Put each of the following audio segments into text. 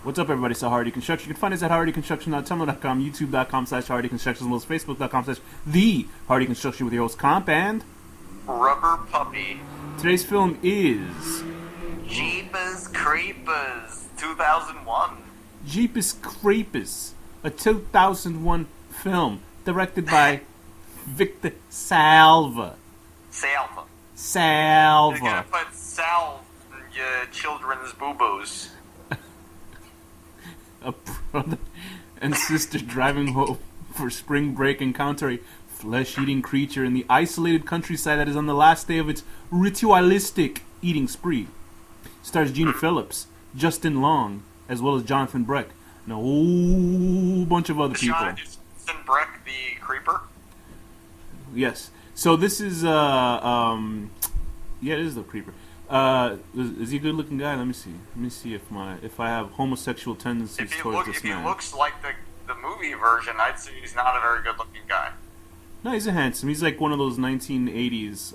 What's up, everybody? It's Hardy Construction. You can find us at hardyconstruction.tumblr.com, youtube.com/hardyconstruction, as well as facebook.com/the Hardy Construction with your host Comp and Rubber Puppy. Today's film is Jeepers Creepers 2001. Jeepers Creepers, a 2001 film directed by Victor Salva. Salva. Salva. You're gonna put salve in your children's boo-boos. A brother and sister driving home for spring break encounter a flesh-eating creature in the isolated countryside that is on the last day of its ritualistic eating spree. Stars Gina Phillips, Justin Long, as well as Jonathan Breck, and a whole bunch of other people. Justin Breck, the creeper? Yes. So this is, yeah, it is the creeper. Is he a good-looking guy? Let me see. Let me see if I have homosexual tendencies towards this man. If he looks like the movie version, I'd say he's not a very good-looking guy. No, he's a handsome. He's like one of those 1980s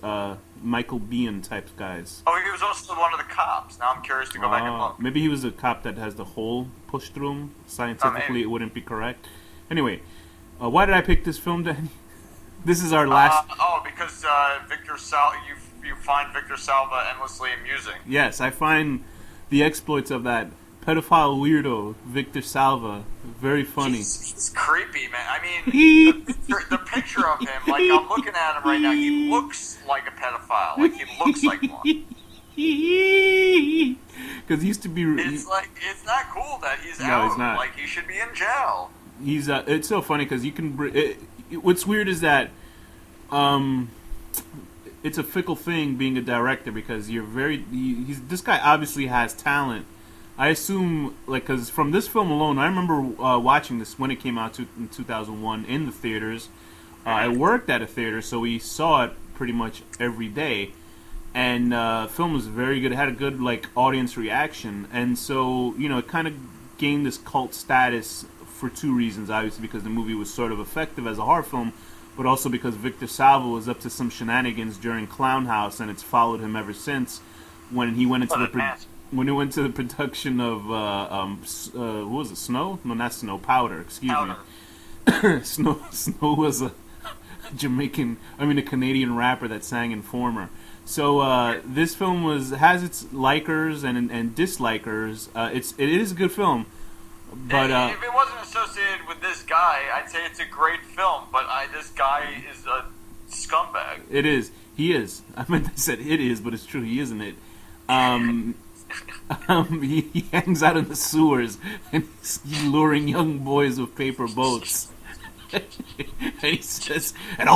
Michael Biehn type guys. Oh, he was also one of the cops. Now I'm curious to go back and look. Maybe he was a cop that has the hole pushed through him. Scientifically, it wouldn't be correct. Anyway, why did I pick this film, Danny? This is our last... because Victor Salva... You find Victor Salva endlessly amusing. Yes, I find the exploits of that pedophile weirdo, Victor Salva, very funny. He's creepy, man. I mean, the picture of him, like, I'm looking at him right now, he looks like a pedophile. Like, he looks like one. Because he used to be... It's like, it's not cool that he's out. No, he's not. Like, he should be in jail. He's, it's so funny because you can... what's weird is that, it's a fickle thing being a director because you're this guy obviously has talent. I assume, like, because from this film alone, I remember watching this when it came out in 2001 in the theaters. I worked at a theater, so we saw it pretty much every day. And the film was very good. It had a good, like, audience reaction. And so, you know, it kind of gained this cult status for two reasons. Obviously, because the movie was sort of effective as a horror film, but also because Victor Salva was up to some shenanigans during Clown House, and it's followed him ever since. When he went into the production of what was it? Snow? No, not Snow. Powder. Excuse me. Snow was a Canadian rapper that sang Informer. So this film has its likers and dislikers. It is a good film. But if it wasn't associated with this guy, I'd say it's a great film. But this guy is a scumbag. It is. He is. I meant I said it is, but it's true. He isn't it. He hangs out in the sewers and he's luring young boys with paper boats. And he says, "And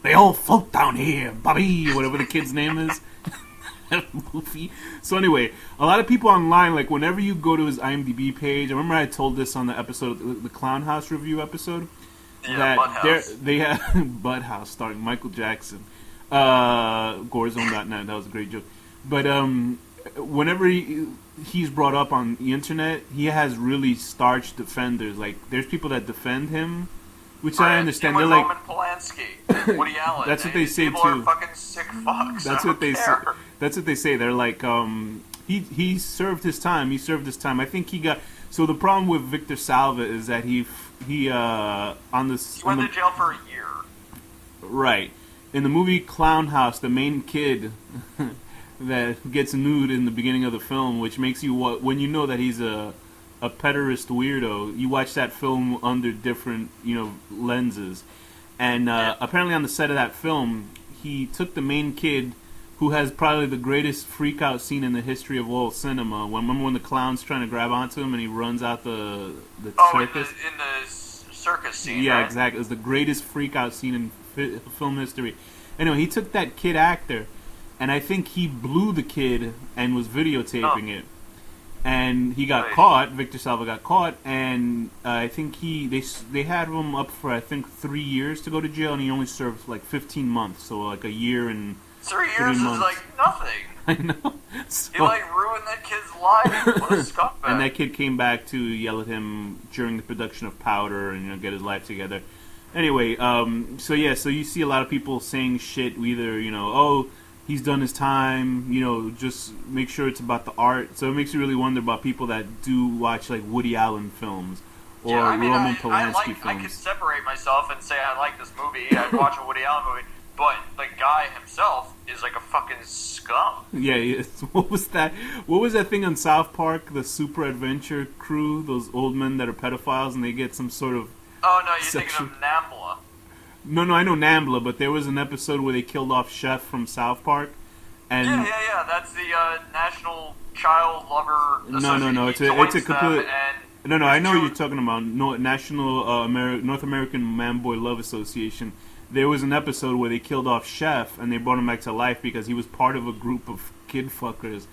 they all float down here, Bobby," whatever the kid's name is. Movie. So anyway, a lot of people online, like, whenever you go to his IMDb page, I remember I told this on the episode, the Clown House review episode, that they have Bud House starring Michael Jackson, Gorezone.net. That was a great joke. But whenever he's brought up on the internet, he has really starched defenders. Like, there's people that defend him, which I understand. They're like Roman Polanski, Woody Allen. That's what they say people too. Are fucking sick fucks. That's what they say. That's what they say. They're like, he served his time. He served his time. I think he got. So the problem with Victor Salva is that he on this. He went to jail for a year. Right. In the movie Clown House, the main kid that gets nude in the beginning of the film, which makes you when you know that he's a pederast weirdo, you watch that film under different, lenses. And apparently on the set of that film, he took the main kid, who has probably the greatest freak-out scene in the history of all cinema. Remember when the clown's trying to grab onto him and he runs out the circus? In the circus scene, yeah, right? Exactly. It was the greatest freak-out scene in film history. Anyway, he took that kid actor, and I think he blew the kid and was videotaping it. And he got caught. Victor Salva got caught, and I think they had him up for, I think, 3 years to go to jail, and he only served like 15 months, so like a year and 3 years is like nothing. I know. So, he ruined that kid's life. What a scumbag. And that kid came back to yell at him during the production of Powder and get his life together. Anyway, so you see a lot of people saying shit, either he's done his time. You know, just make sure it's about the art. So it makes you really wonder about people that do watch like Woody Allen films or Roman Polanski films. I could separate myself and say I like this movie. I'd watch a Woody Allen movie, but the guy himself is like a fucking scum. Yeah, yes. What was that? What was that thing on South Park? The Super Adventure Crew, those old men that are pedophiles, and they get some sort of. Oh no, you're thinking of Nambla. No, I know Nambla, but there was an episode where they killed off Chef from South Park, and yeah. That's the National Child Lover Association. No. It's a complete. No, I know what you're talking about. National North American Man Boy Love Association. There was an episode where they killed off Chef and they brought him back to life because he was part of a group of kid fuckers.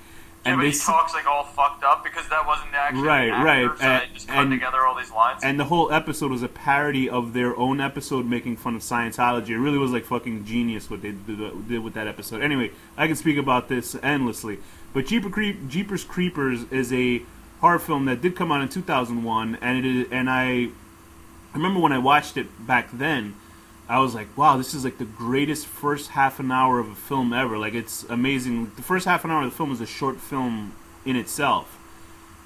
Yeah, but he talks like all fucked up because that wasn't actually right. So they just cut together all these lines. And the whole episode was a parody of their own episode making fun of Scientology. It really was like fucking genius what they did with that episode. Anyway, I can speak about this endlessly. But Jeepers Creepers is a horror film that did come out in 2001, and I remember when I watched it back then, I was like, wow, this is like the greatest first half an hour of a film ever. Like, it's amazing. The first half an hour of the film is a short film in itself.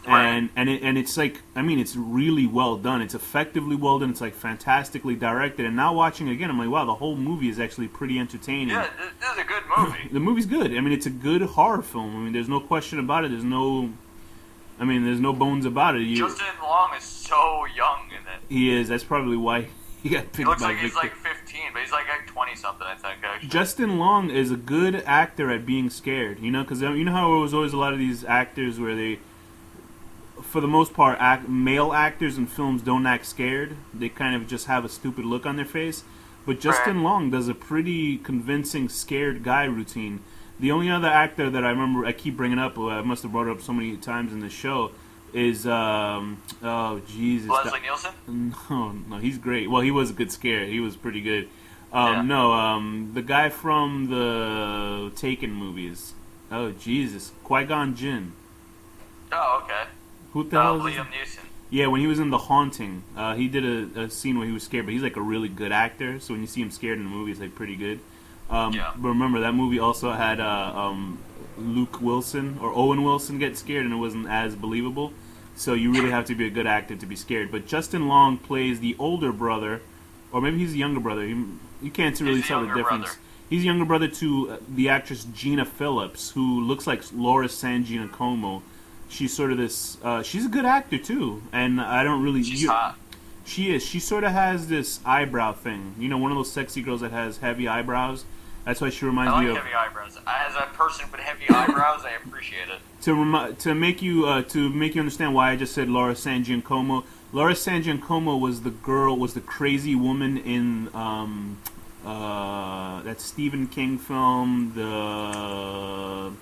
Right. And it's like, I mean, it's really well done. It's effectively well done. It's like fantastically directed. And now watching it again, I'm like, wow, the whole movie is actually pretty entertaining. Yeah, this is a good movie. The movie's good. I mean, it's a good horror film. I mean, there's no question about it. There's no bones about it. Justin Long is so young in it. He is. That's probably why he got picked. He looks like he's like 15, but he's like 20-something, I think, actually. Justin Long is a good actor at being scared, you know, because you know how there was always a lot of these actors where they, for the most part, male actors in films don't act scared. They kind of just have a stupid look on their face. But Justin Long does a pretty convincing scared guy routine. The only other actor that I remember, I keep bringing up, I must have brought it up so many times in the show, is, oh, Jesus. Leslie Nielsen? No, he's great. Well, he was a good scare. He was pretty good. The guy from the Taken movies. Oh, Jesus. Qui-Gon Jinn. Oh, okay. Who the hell is Liam Neeson. Yeah, when he was in The Haunting, he did a scene where he was scared, but he's like a really good actor, so when you see him scared in the movie, it's like pretty good. But remember, that movie also had Luke Wilson or Owen Wilson get scared, and it wasn't as believable. So you really have to be a good actor to be scared. But Justin Long plays the older brother, or maybe he's the younger brother. You can't really tell the difference. Brother. He's the younger brother to the actress Gina Phillips, who looks like Laura San Giacomo. She's sort of this. She's a good actor too, and I don't really. She's hot. She is. She sort of has this eyebrow thing. You know, one of those sexy girls that has heavy eyebrows. That's why she reminds me of. I like heavy eyebrows. As a person with heavy eyebrows, I appreciate it. To make you understand why I just said Laura San Giacomo. Laura San Giacomo was the crazy woman in that Stephen King film, the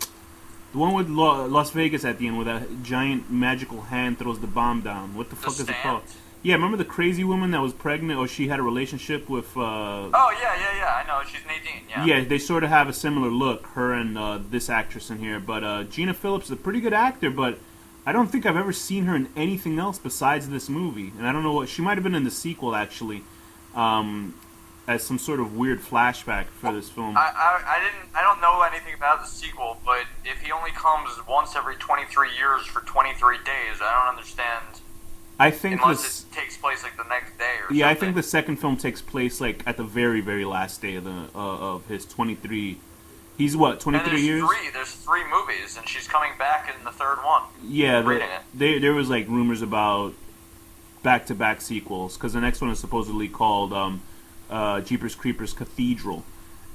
one with Las Vegas at the end, where that giant magical hand throws the bomb down. What the fuck is it called? Yeah, remember the crazy woman that was pregnant, or she had a relationship with... Oh, yeah, I know. She's Nadine, yeah. Yeah, they sort of have a similar look, her and this actress in here. But Gina Phillips is a pretty good actor, but I don't think I've ever seen her in anything else besides this movie. And I don't know what... She might have been in the sequel, actually, as some sort of weird flashback for this film. I don't know anything about the sequel, but if he only comes once every 23 years for 23 days, I don't understand... I think unless it takes place like the next day or something. Yeah, I think the second film takes place like at the very, very last day of of his 23. He's what, 23 years? There's three movies, and she's coming back in the third one. Yeah, there was like rumors about back-to-back sequels because the next one is supposedly called Jeepers Creepers Cathedral.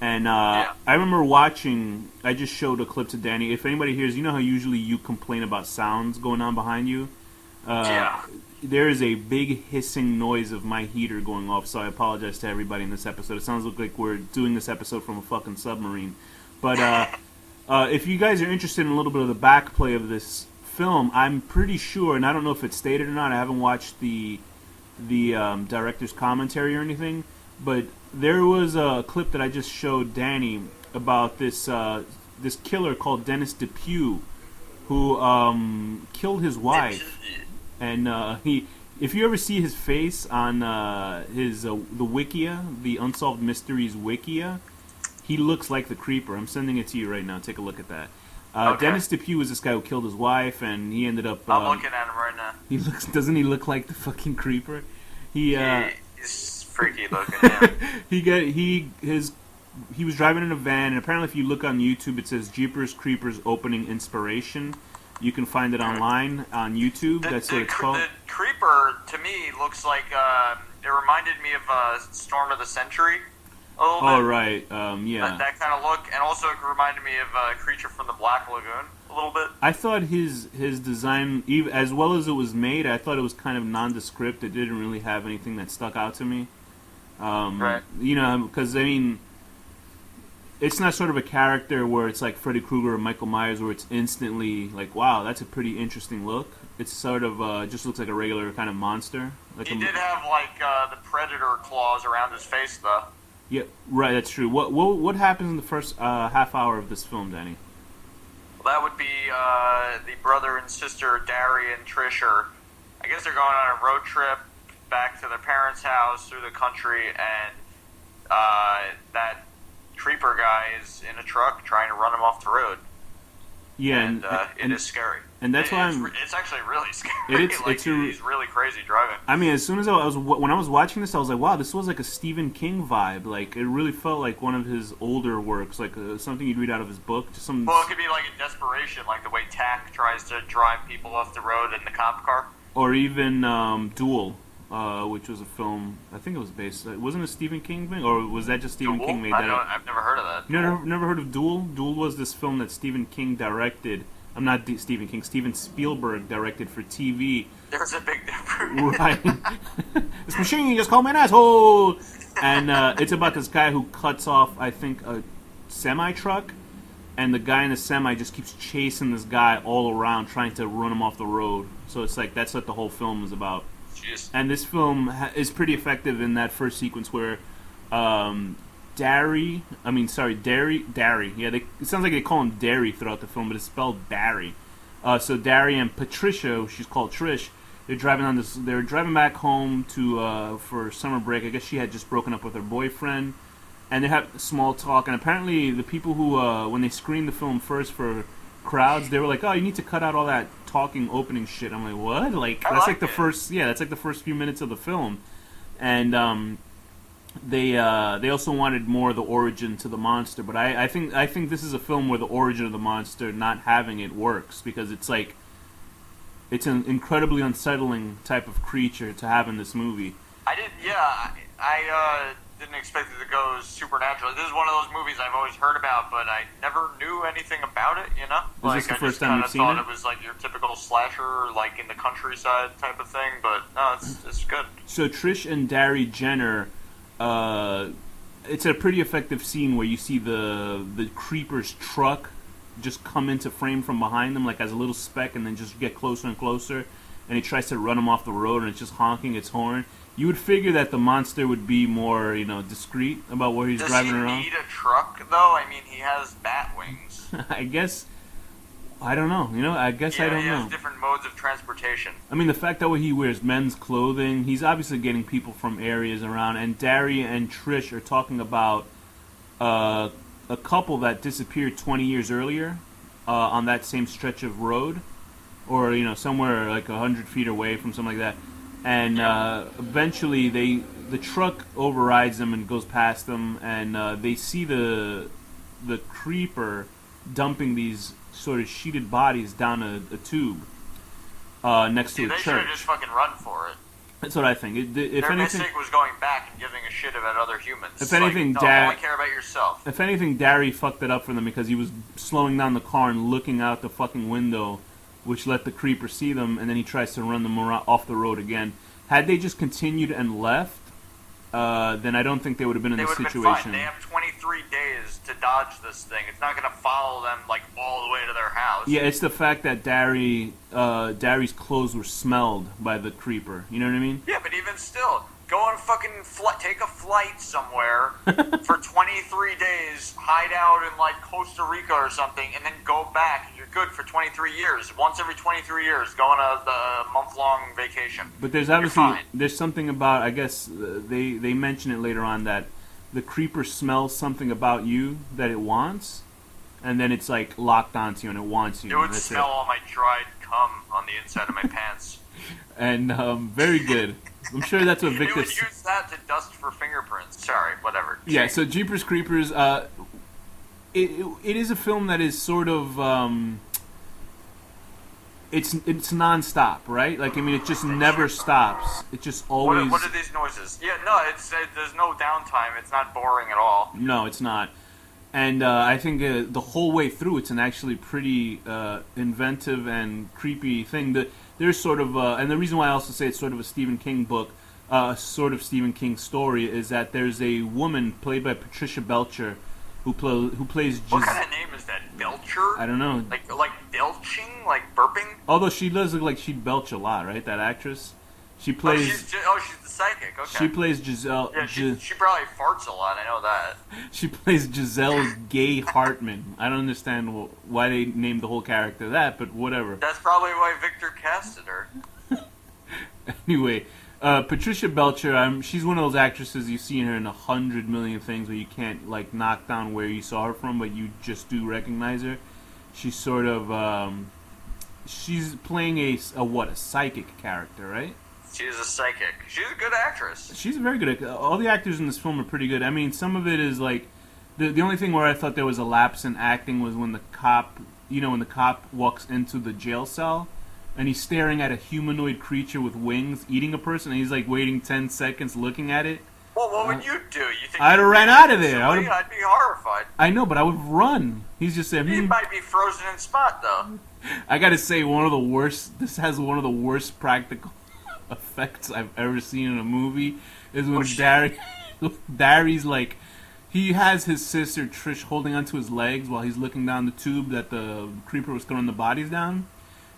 And I remember watching. I just showed a clip to Danny. If anybody hears, you know how usually you complain about sounds going on behind you. There is a big hissing noise of my heater going off, so I apologize to everybody in this episode. It sounds like we're doing this episode from a fucking submarine. But if you guys are interested in a little bit of the back play of this film, I'm pretty sure, and I don't know if it's stated or not, I haven't watched the director's commentary or anything, but there was a clip that I just showed Danny about this killer called Dennis Depew, who killed his wife. And if you ever see his face on the Wikia, the Unsolved Mysteries Wikia, He looks like the creeper. I'm sending it to you right now. Take a look at that. Okay. Dennis Depew was this guy who killed his wife, and he ended up. I'm looking at him right now. He looks. Doesn't he look like the fucking creeper? He's freaky looking. Yeah. He was driving in a van, and apparently, if you look on YouTube, it says Jeepers Creepers opening inspiration. You can find it online on YouTube. That's what it's called. The creeper to me looks like it reminded me of Storm of the Century. A little bit. Oh right, yeah. That kind of look, and also it reminded me of a creature from the Black Lagoon a little bit. I thought his design, as well as it was made, I thought it was kind of nondescript. It didn't really have anything that stuck out to me. Right. You know, because I mean, it's not sort of a character where it's like Freddy Krueger or Michael Myers, where it's instantly like, wow, that's a pretty interesting look. It's sort of just looks like a regular kind of monster. Like He did have like the predator claws around his face, though. Yeah, right. That's true. What happens in the first half hour of this film, Danny? Well, that would be the brother and sister, Dari and Trish, I guess they're going on a road trip back to their parents' house through the country, and that creeper guy is in a truck trying to run him off the road. Yeah, and it is scary. And that's why it's actually really scary. He's really crazy driving. I mean, as soon as when I was watching this, I was like, wow, this was like a Stephen King vibe. Like, it really felt like one of his older works, like something you'd read out of his book. Just some. Well, it could be like a desperation, like the way Tack tries to drive people off the road in the cop car. Or even Duel, which was a film. I think it was based. Wasn't it a Stephen King thing, or was that just Stephen King made that up? I've never heard of that. You never heard of Duel? Duel was this film that Stephen King directed. I'm not Stephen King. Steven Spielberg directed for TV. There's a big difference. Right. This machine just called me an asshole. And it's about this guy who cuts off, I think, a semi truck, and the guy in the semi just keeps chasing this guy all around, trying to run him off the road. So it's like that's what the whole film is about. Jeez. And this film is pretty effective in that first sequence where Dari. Yeah, it sounds like they call him Dari throughout the film, but it's spelled Barry. So Dari and Patricia, she's called Trish. They're driving back home for summer break. I guess she had just broken up with her boyfriend, and they have small talk. And apparently, the people who when they screened the film first for crowds, they were like, "Oh, you need to cut out all that talking opening shit." I'm like, "What?" Like that's like the first, that's like the first few minutes of the film, and they also wanted more of the origin to the monster, but I think this is a film where the origin of the monster not having it works, because it's like it's an incredibly unsettling type of creature to have in this movie. I didn't expect it to go supernatural. This is one of those movies I've always heard about, but I never knew anything about it. You know, Is this the first time you've seen it? I just thought it was like your typical slasher, like in the countryside type of thing. But no, it's good. So Trish and Dari Jenner. It's a pretty effective scene where you see the creeper's truck just come into frame from behind them, like as a little speck, and then just get closer and closer, and he tries to run him off the road, and it's just honking its horn. You would figure that the monster would be more, discreet about where he's driving around. Does he need a truck, though? I mean, he has bat wings. I guess. I don't know. I guess I don't know. He has different modes of transportation. I mean, the fact that he wears men's clothing, he's obviously getting people from areas around. And Dari and Trish are talking about a couple that disappeared 20 years earlier on that same stretch of road, or somewhere like 100 feet away from something like that. And eventually, the truck overrides them and goes past them, and they see the creeper dumping these sort of sheeted bodies down a tube next to a church. They should have just fucking run for it. That's what I think. Their mistake was going back and giving a shit about other humans. If anything, only care about yourself. If anything, Dari fucked it up for them because he was slowing down the car and looking out the fucking window, which let the creeper see them, and then he tries to run them off the road again. Had they just continued and left, then I don't think they would have been in this situation. Been fine. They have 23 days to dodge this thing. It's not going to follow them like all the way to their house. Yeah, it's the fact that Dari's clothes were smelled by the creeper. You know what I mean? Yeah, but even still, go on a fucking take a flight somewhere for 23 days, hide out in like Costa Rica or something, and then go back, and you're good for 23 years. Once every 23 years, go on a month-long vacation. But there's obviously something about, I guess they mention it later on, that the creeper smells something about you that it wants, and then it's like locked onto you and it wants you. It would That's smell all my dried cum on the inside of my pants. And very good. I'm sure that's what It Victor. would use that to dust for fingerprints. Sorry, whatever. Yeah. So Jeepers Creepers. It is a film that is sort of. It's nonstop, right? Like, I mean, it just never stops. It just always. What are these noises? Yeah, no, there's no downtime. It's not boring at all. No, it's not. And I think the whole way through, it's an actually pretty inventive and creepy thing. There's sort of, and the reason why I also say it's sort of a Stephen King book, sort of Stephen King story, is that there's a woman played by Patricia Belcher who plays. What kind of name is that? Belcher? I don't know. Like belching, like burping. Although she does look like she'd belch a lot, right? That actress. She plays. She's the psychic. Okay. She plays Giselle. Yeah, she probably farts a lot. I know that. She plays Giselle Gay Hartman. I don't understand why they named the whole character that, but whatever. That's probably why Victor casted her. Anyway, Patricia Belcher, she's one of those actresses you see her in 100 million things where you can't like knock down where you saw her from, but you just do recognize her. She's sort of she's playing a psychic character, right? She's a psychic. She's a good actress. She's very good. All the actors in this film are pretty good. I mean, some of it is like the only thing where I thought there was a lapse in acting was when the cop, when the cop walks into the jail cell and he's staring at a humanoid creature with wings eating a person, and he's like waiting 10 seconds looking at it. Well, what would you do? You think I'd have ran out of there. I'd be horrified. I know, but I would run. He's just saying. He might be frozen in spot though. I gotta say, this has one of the worst practical effects I've ever seen in a movie. Is when Dary's like, he has his sister Trish holding onto his legs while he's looking down the tube that the creeper was throwing the bodies down,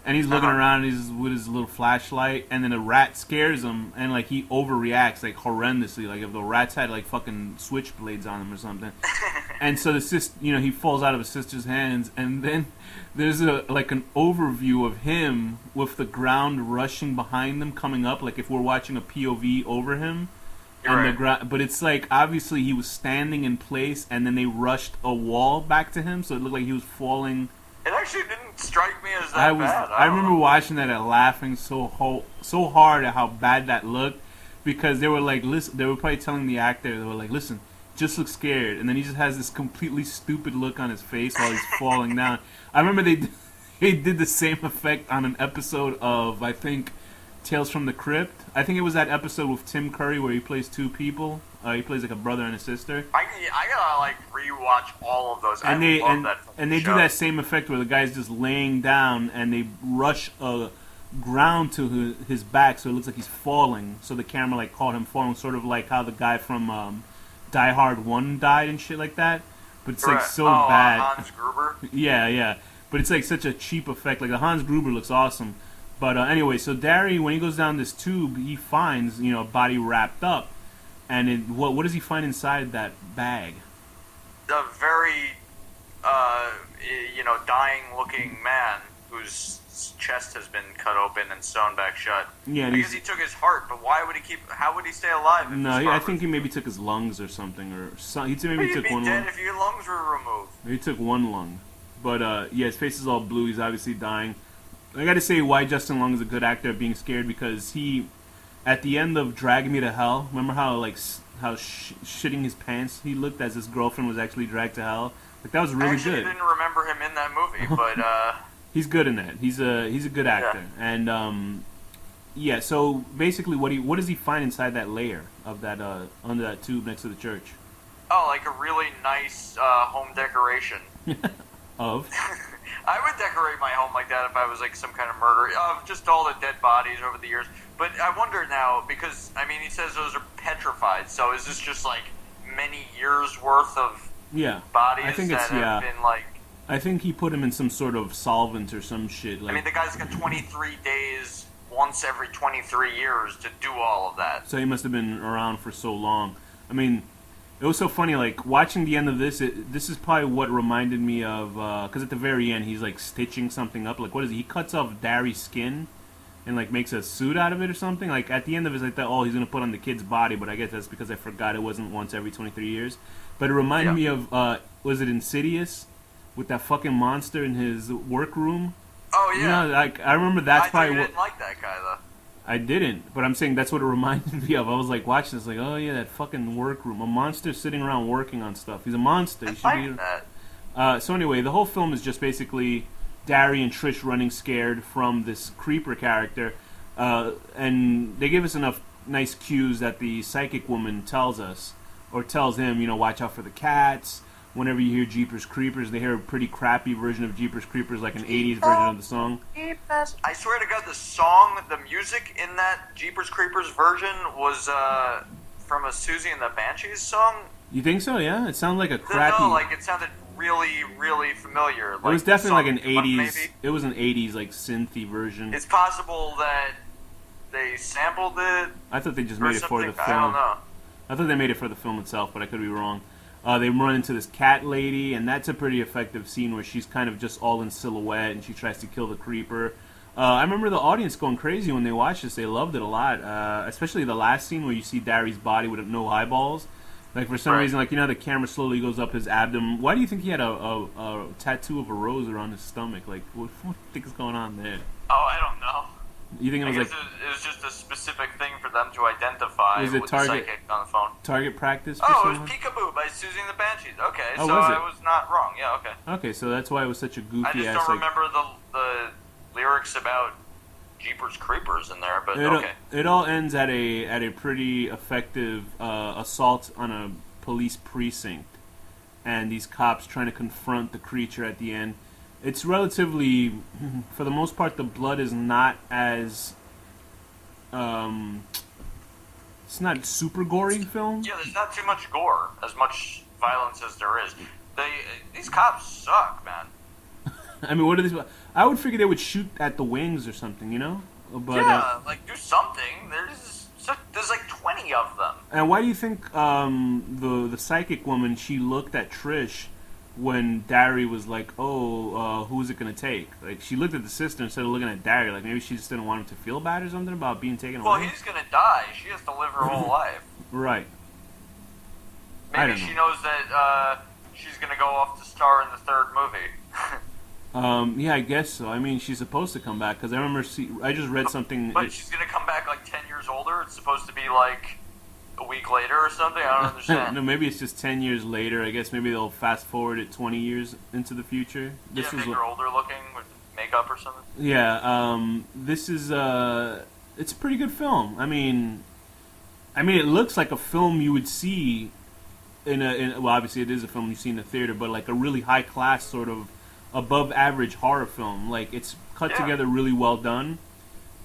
and he's looking around. And he's with his little flashlight, and then a rat scares him, and like he overreacts like horrendously, like if the rats had like fucking switchblades on him or something. And so he falls out of his sister's hands, and then there's an overview of him with the ground rushing behind them, coming up, like if we're watching a POV over him. And right. But it's like obviously he was standing in place, and then they rushed a wall back to him, so it looked like he was falling. It actually didn't strike me as that bad. I remember watching that and laughing so hard at how bad that looked, because they were like, listen, they were probably telling the actor, they were like, listen, just look scared, and then he just has this completely stupid look on his face while he's falling down. I remember they did the same effect on an episode of, I think, Tales from the Crypt. I think it was that episode with Tim Curry where he plays two people. He plays like a brother and a sister. I gotta rewatch all of those. And they show. do that same effect where the guy's just laying down and they rush a ground to his back, so it looks like he's falling. So the camera caught him falling, sort of like how the guy from Die Hard 1 died and shit like that. But it's so bad. Hans Gruber. Yeah. But it's like such a cheap effect. Like the Hans Gruber looks awesome. But anyway, so Derry, when he goes down this tube, he finds a body wrapped up, and what does he find inside that bag? A very dying-looking man whose chest has been cut open and sewn back shut. Yeah, I guess he took his heart, but why would he keep? How would he stay alive? No, I think he maybe took his lungs or something, or he maybe took one lung. You'd be dead if your lungs were removed. He took one lung, but his face is all blue. He's obviously dying. I got to say why Justin Long is a good actor at being scared, because he, at the end of Drag Me to Hell, remember how shitting his pants he looked as his girlfriend was actually dragged to hell? Like, that was really good. I didn't remember him in that movie, but he's good in that. He's a good actor, and so basically, what does he find inside that layer of that under that tube next to the church? Oh, like a really nice home decoration. Of. I would decorate my home like that if I was some kind of murderer, of just all the dead bodies over the years. But I wonder now, because he says those are petrified. So is this just many years worth of bodies I think that have been I think he put him in some sort of solvent or some shit. the guy's got 23 days once every 23 years to do all of that. So he must have been around for so long. It was so funny, watching the end of this. This is probably what reminded me of, because at the very end he's stitching something up. What is he? He cuts off Dary's skin, and like makes a suit out of it or something. Like at the end of it, I thought, oh, he's gonna put on the kid's body, but I guess that's because I forgot it wasn't once every 23 years. But it reminded me of was it Insidious with that fucking monster in his workroom? Oh yeah. You know, like I remember that's probably what. Didn't like that guy though. I didn't, but I'm saying that's what it reminded me of. I was like watching this, like, oh yeah, that fucking workroom, a monster sitting around working on stuff. He's a monster. He should be. That. So anyway, the whole film is just basically Darry and Trish running scared from this creeper character, and they give us enough nice cues that the psychic woman tells us, or tells him, you know, watch out for the cats. Whenever you hear Jeepers Creepers, they hear a pretty crappy version of Jeepers Creepers, like an 80s version of the song. I swear to God, the song, the music in that Jeepers Creepers version was from a Susie and the Banshees song. You think so? Yeah, it sounded like a crappy. No, like it sounded really, really familiar. It was definitely like an 80s. Maybe. It was an 80s like synthy version. It's possible that they sampled it. I thought they just made it for the film. I don't know. I thought they made it for the film itself, but I could be wrong. They run into this cat lady, and that's a pretty effective scene where she's kind of just all in silhouette, and she tries to kill the creeper. I remember the audience going crazy when they watched this. They loved it a lot, especially the last scene where you see Darry's body with no eyeballs. Like, for some reason, like, you know, the camera slowly goes up his abdomen. Why do you think he had a tattoo of a rose around his stomach? Like, what do you think is going on there? Oh, I don't know. You think it was like it was just a specific thing for them to identify was it with target, the psychic on the phone. Target practice? Oh, it was Peekaboo by Susie and the Banshees. Okay, oh, so was it? I was not wrong. Yeah, okay. Okay, so that's why it was such a goofy. I just don't remember the lyrics about Jeepers Creepers in there, but okay. It all ends at a pretty effective assault on a police precinct, and these cops trying to confront the creature at the end. It's relatively, for the most part, the blood is not as, it's not super gory film. Yeah, there's not too much gore, as much violence as there is. These cops suck, man. I mean, what are these? I would figure they would shoot at the wings or something, you know? But, yeah, like do something. There's like 20 of them. And why do you think the psychic woman, she looked at Trish when Darry was like, oh, who's it going to take? Like, she looked at the sister instead of looking at Darry. Like, maybe she just didn't want him to feel bad or something about being taken away? Well, he's going to die. She has to live her whole life. Right. Maybe she knows that she's going to go off to star in the third movie. Yeah, I guess so. I mean, she's supposed to come back, because I remember, I just read something... But she's going to come back like 10 years older? It's supposed to be like a week later or something? I don't understand. No, maybe it's just 10 years later. I guess maybe they'll fast forward it 20 years into the future. Make her older looking with makeup or something? Yeah, this is... it's a pretty good film. I mean, it looks like a film you would see well, obviously it is a film you see in the theater, but like a really high-class sort of above-average horror film. Like, it's cut together really well done.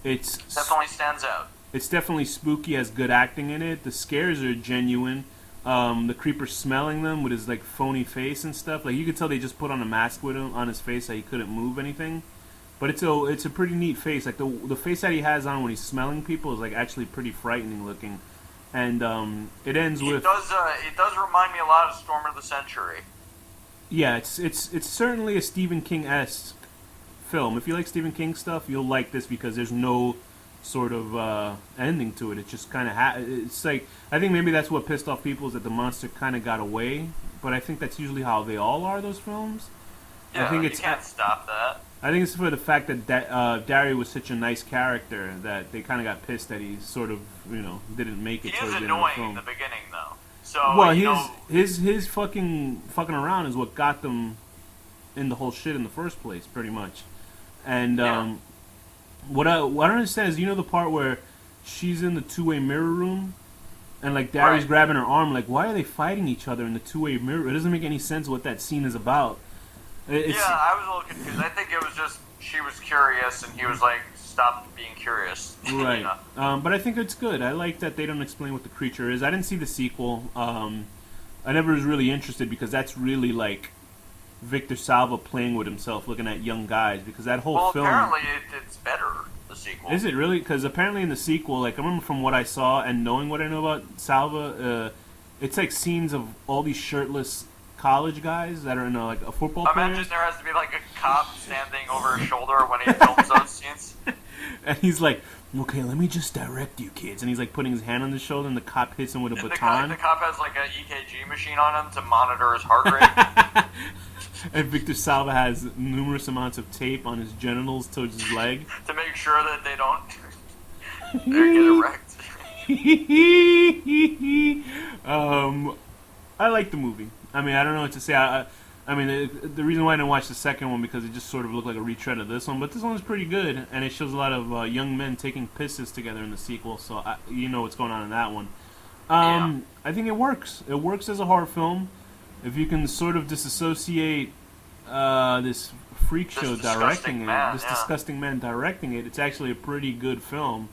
It's definitely stands out. It's definitely spooky, has good acting in it. The scares are genuine. The creeper smelling them with his like phony face and stuff. Like, you could tell they just put on a mask with him on his face that he couldn't move anything. But it's a pretty neat face. Like the face that he has on when he's smelling people is like actually pretty frightening looking. And it ends with... It does remind me a lot of Storm of the Century. Yeah, it's certainly a Stephen King-esque film. If you like Stephen King stuff, you'll like this because there's no sort of ending to it. It just kind of it's like, I think maybe that's what pissed off people, is that the monster kind of got away. But I think that's usually how they all are, those films. Yeah, you can't stop that. I think it's for the fact that Darry was such a nice character that they kind of got pissed that he sort of, didn't make it. He is annoying in the beginning, though. So, well, his fucking around is what got them in the whole shit in the first place, pretty much. And what I don't understand is, the part where she's in the two-way mirror room, and like Darry's grabbing her arm. Like, why are they fighting each other in the two-way mirror? It doesn't make any sense what that scene is about. I was a little confused. I think it was just she was curious, and he was like, "Stop being curious." Right. But I think it's good. I like that they don't explain what the creature is. I didn't see the sequel. I never was really interested, because that's really like Victor Salva playing with himself, looking at young guys, because that whole film... Well, apparently it's better, the sequel. Is it really? Because apparently in the sequel, like, I remember from what I saw and knowing what I know about Salva, it's like scenes of all these shirtless college guys that are in a football player. Imagine there has to be like a cop standing over his shoulder when he films those scenes. And he's like, okay, let me just direct you kids. And he's like putting his hand on his shoulder, and the cop hits him with a baton. The cop has like an EKG machine on him to monitor his heart rate. And Victor Salva has numerous amounts of tape on his genitals towards his leg. To make sure that they don't get erect. I like the movie. I mean, I don't know what to say. I mean, the reason why I didn't watch the second one because it just sort of looked like a retread of this one. But this one's pretty good, and it shows a lot of young men taking pisses together in the sequel. So you know what's going on in that one. Yeah. I think it works. It works as a horror film. If you can sort of disassociate this freak show directing it, this disgusting man directing it, it's actually a pretty good film.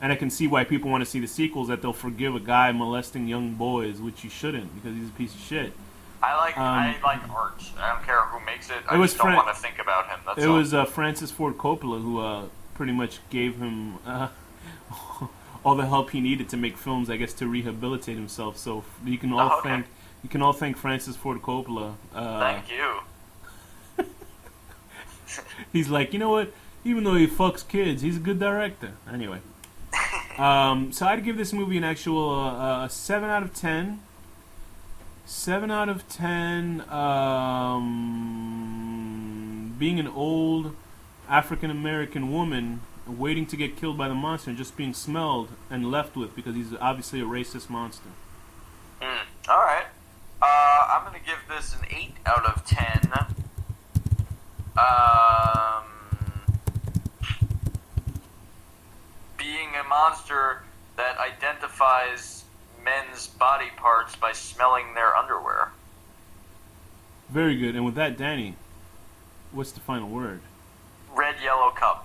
And I can see why people want to see the sequels, that they'll forgive a guy molesting young boys, which you shouldn't, because he's a piece of shit. I like art. I don't care who makes it. I just don't want to think about him. That's all. It was Francis Ford Coppola who pretty much gave him all the help he needed to make films, I guess, to rehabilitate himself. So you can all thank Francis Ford Coppola. Thank you. He's like, you know what? Even though he fucks kids, he's a good director. Anyway. So I'd give this movie an actual 7 out of 10. 7 out of 10. Being an old African American woman waiting to get killed by the monster and just being smelled and left with because he's obviously a racist monster. All right. I'm going to give this an 8 out of 10. Being a monster that identifies men's body parts by smelling their underwear. Very good. And with that, Danny, what's the final word? Red, yellow cup.